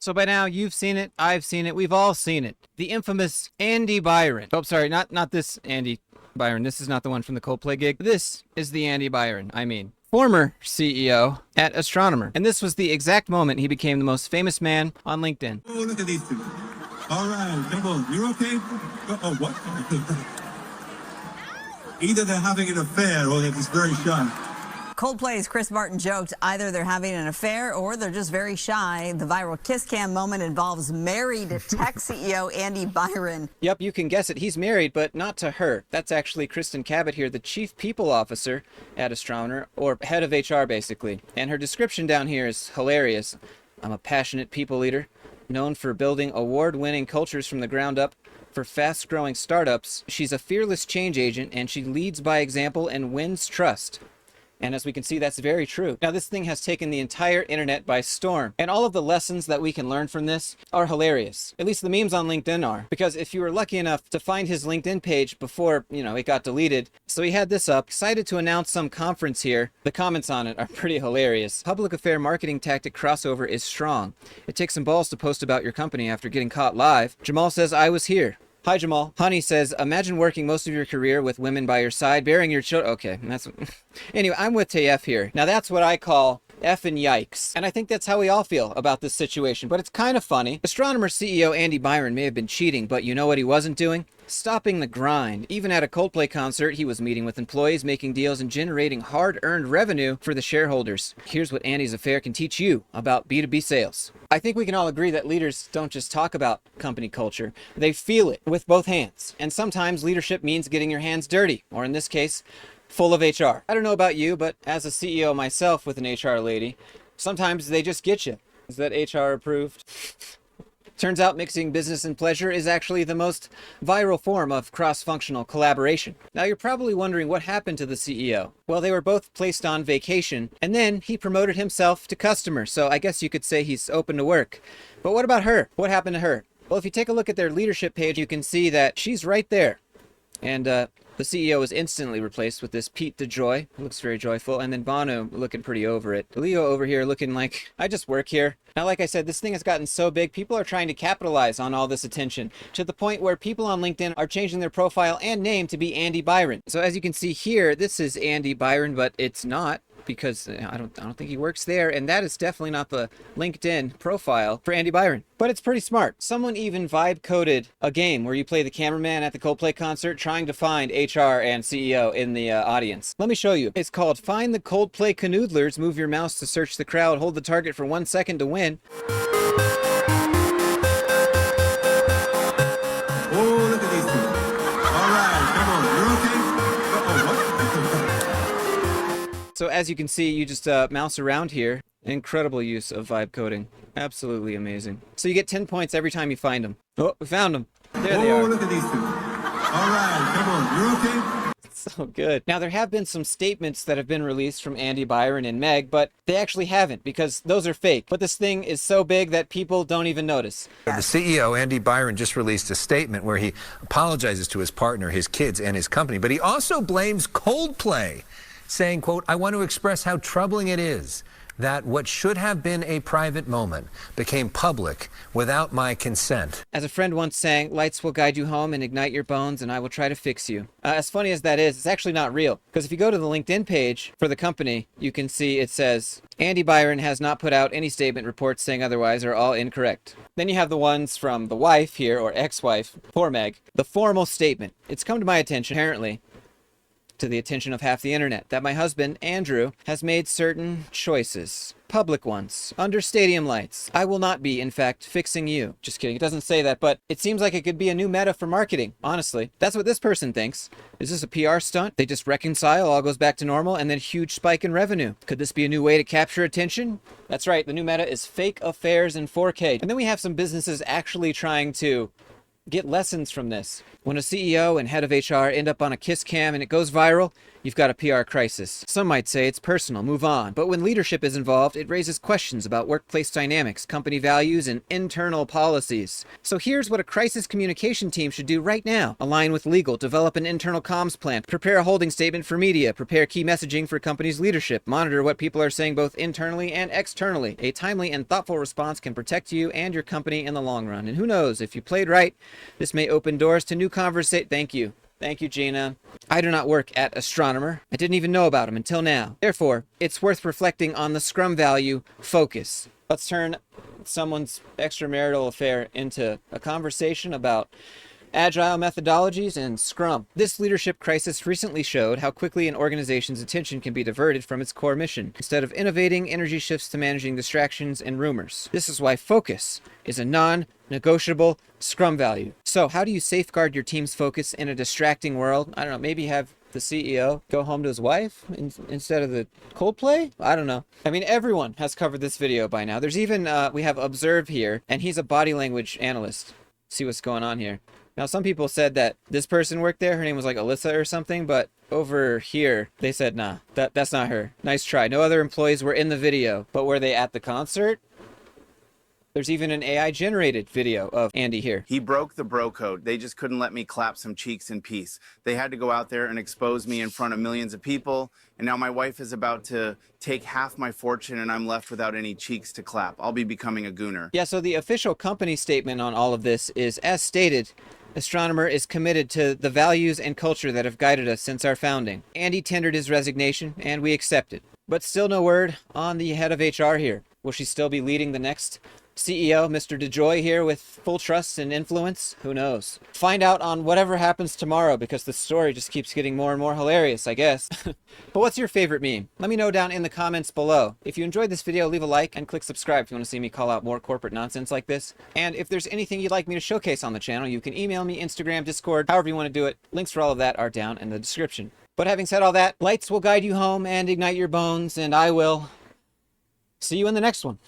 So by now, you've seen it, I've seen it, we've all seen it. The infamous Andy Byron. Oh, sorry, not this Andy Byron. This is not the one from the Coldplay gig. This is the Andy Byron, former CEO at Astronomer. And this was the exact moment he became the most famous man on LinkedIn. Oh, look at these two. All right, come on, you're okay? Oh, what? Either they're having an affair or they're just very shy. Coldplay's Chris Martin joked either they're having an affair or they're just very shy. The viral kiss cam moment involves married tech CEO Andy Byron. Yep, you can guess it. He's married, but not to her. That's actually Kristen Cabot here, the chief people officer at Astronomer, or head of HR, basically. And her description down here is hilarious. I'm a passionate people leader, known for building award-winning cultures from the ground up for fast-growing startups. She's a fearless change agent, and she leads by example and wins trust. And as we can see, that's very true. Now, this thing has taken the entire internet by storm. And all of the lessons that we can learn from this are hilarious. At least the memes on LinkedIn are. Because if you were lucky enough to find his LinkedIn page before, it got deleted. So he had this up, excited to announce some conference here. The comments on it are pretty hilarious. Public affair marketing tactic crossover is strong. It takes some balls to post about your company after getting caught live. Jamal says, I was here. Hi, Jamal. Honey says, imagine working most of your career with women by your side, bearing your children. Okay, that's... Anyway, I'm with TF here. Now, that's what I call effing yikes. And I think that's how we all feel about this situation, but it's kind of funny. Astronomer CEO Andy Byron may have been cheating, but you know what he wasn't doing? Stopping the grind. Even at a Coldplay concert, he was meeting with employees, making deals, and generating hard-earned revenue for the shareholders. Here's what Andy's affair can teach you about B2B sales. I think we can all agree that leaders don't just talk about company culture. They feel it with both hands. And sometimes leadership means getting your hands dirty, or in this case, full of HR. I don't know about you, but as a CEO myself with an HR lady, sometimes they just get you. Is that HR approved? Turns out mixing business and pleasure is actually the most viral form of cross-functional collaboration. Now you're probably wondering what happened to the CEO. Well, they were both placed on vacation, and then he promoted himself to customer, so I guess you could say he's open to work. But what about her? What happened to her? Well, if you take a look at their leadership page, you can see that she's right there. And the CEO is instantly replaced with this Pete DeJoy, who looks very joyful, and then Bono looking pretty over it. Leo over here looking like, I just work here. Now, like I said, this thing has gotten so big, people are trying to capitalize on all this attention, to the point where people on LinkedIn are changing their profile and name to be Andy Byron. So as you can see here, this is Andy Byron, but it's not, because I don't think he works there, and that is definitely not the LinkedIn profile for Andy Byron. But it's pretty smart. Someone even vibe coded a game where you play the cameraman at the Coldplay concert trying to find HR and CEO in the audience. Let me show you. It's called Find the Coldplay Canoodlers. Move your mouse to search the crowd. Hold the target for 1 second to win. Oh, look at these two. All right, come on, you're okay? Oh, what? So as you can see, you just mouse around here. Incredible use of vibe coding. Absolutely amazing. So you get 10 points every time you find them. Oh, we found them. There they are. Oh, look at these two. All right, come on, you're okay? So good. Now, there have been some statements that have been released from Andy Byron and Meg, but they actually haven't, because those are fake. But this thing is so big that people don't even notice. The CEO, Andy Byron, just released a statement where he apologizes to his partner, his kids, and his company. But he also blames Coldplay, saying, quote, I want to express how troubling it is that what should have been a private moment became public without my consent. As a friend once sang, lights will guide you home and ignite your bones, and I will try to fix you. As funny as that is, it's actually not real. Because if you go to the LinkedIn page for the company, you can see it says, Andy Byron has not put out any statement. Reports saying otherwise are all incorrect. Then you have the ones from the wife here, or ex-wife, poor Meg. The formal statement. It's come to my attention, apparently, to the attention of half the internet, that my husband, Andrew, has made certain choices. Public ones. Under stadium lights. I will not be, in fact, fixing you. Just kidding. It doesn't say that, but it seems like it could be a new meta for marketing, honestly. That's what this person thinks. Is this a PR stunt? They just reconcile, all goes back to normal, and then huge spike in revenue. Could this be a new way to capture attention? That's right. The new meta is fake affairs in 4K. And then we have some businesses actually trying to get lessons from this. When a CEO and head of HR end up on a kiss cam and it goes viral, you've got a PR crisis. Some might say it's personal, move on. But when leadership is involved, it raises questions about workplace dynamics, company values, and internal policies. So here's what a crisis communication team should do right now. Align with legal, develop an internal comms plan, prepare a holding statement for media, prepare key messaging for company's leadership, monitor what people are saying both internally and externally. A timely and thoughtful response can protect you and your company in the long run. And who knows, if you played right, this may open doors to new conversation. Thank you. Thank you, Gina. I do not work at Astronomer. I didn't even know about him until now. Therefore, it's worth reflecting on the Scrum value focus. Let's turn someone's extramarital affair into a conversation about agile methodologies and Scrum. This leadership crisis recently showed how quickly an organization's attention can be diverted from its core mission. Instead of innovating, energy shifts to managing distractions and rumors. This is why focus is a non-negotiable Scrum value. So how do you safeguard your team's focus in a distracting world? I don't know, maybe have the CEO go home to his wife instead of the Coldplay? I don't know. I mean, everyone has covered this video by now. There's even, we have Observe here, and he's a body language analyst. See what's going on here. Now, some people said that this person worked there. Her name was like Alyssa or something, but over here, they said, nah, that's not her. Nice try. No other employees were in the video, but were they at the concert? There's even an AI-generated video of Andy here. He broke the bro code. They just couldn't let me clap some cheeks in peace. They had to go out there and expose me in front of millions of people, and now my wife is about to take half my fortune and I'm left without any cheeks to clap. I'll be becoming a gooner. Yeah, so the official company statement on all of this is, as stated, Astronomer is committed to the values and culture that have guided us since our founding. Andy tendered his resignation, and we accepted. But still no word on the head of HR here. Will she still be leading the next CEO, Mr. DeJoy here with full trust and influence? Who knows? Find out on whatever happens tomorrow, because the story just keeps getting more and more hilarious, I guess. But what's your favorite meme? Let me know down in the comments below. If you enjoyed this video, leave a like and click subscribe if you want to see me call out more corporate nonsense like this. And if there's anything you'd like me to showcase on the channel, you can email me, Instagram, Discord, however you want to do it. Links for all of that are down in the description. But having said all that, lights will guide you home and ignite your bones, and I will see you in the next one.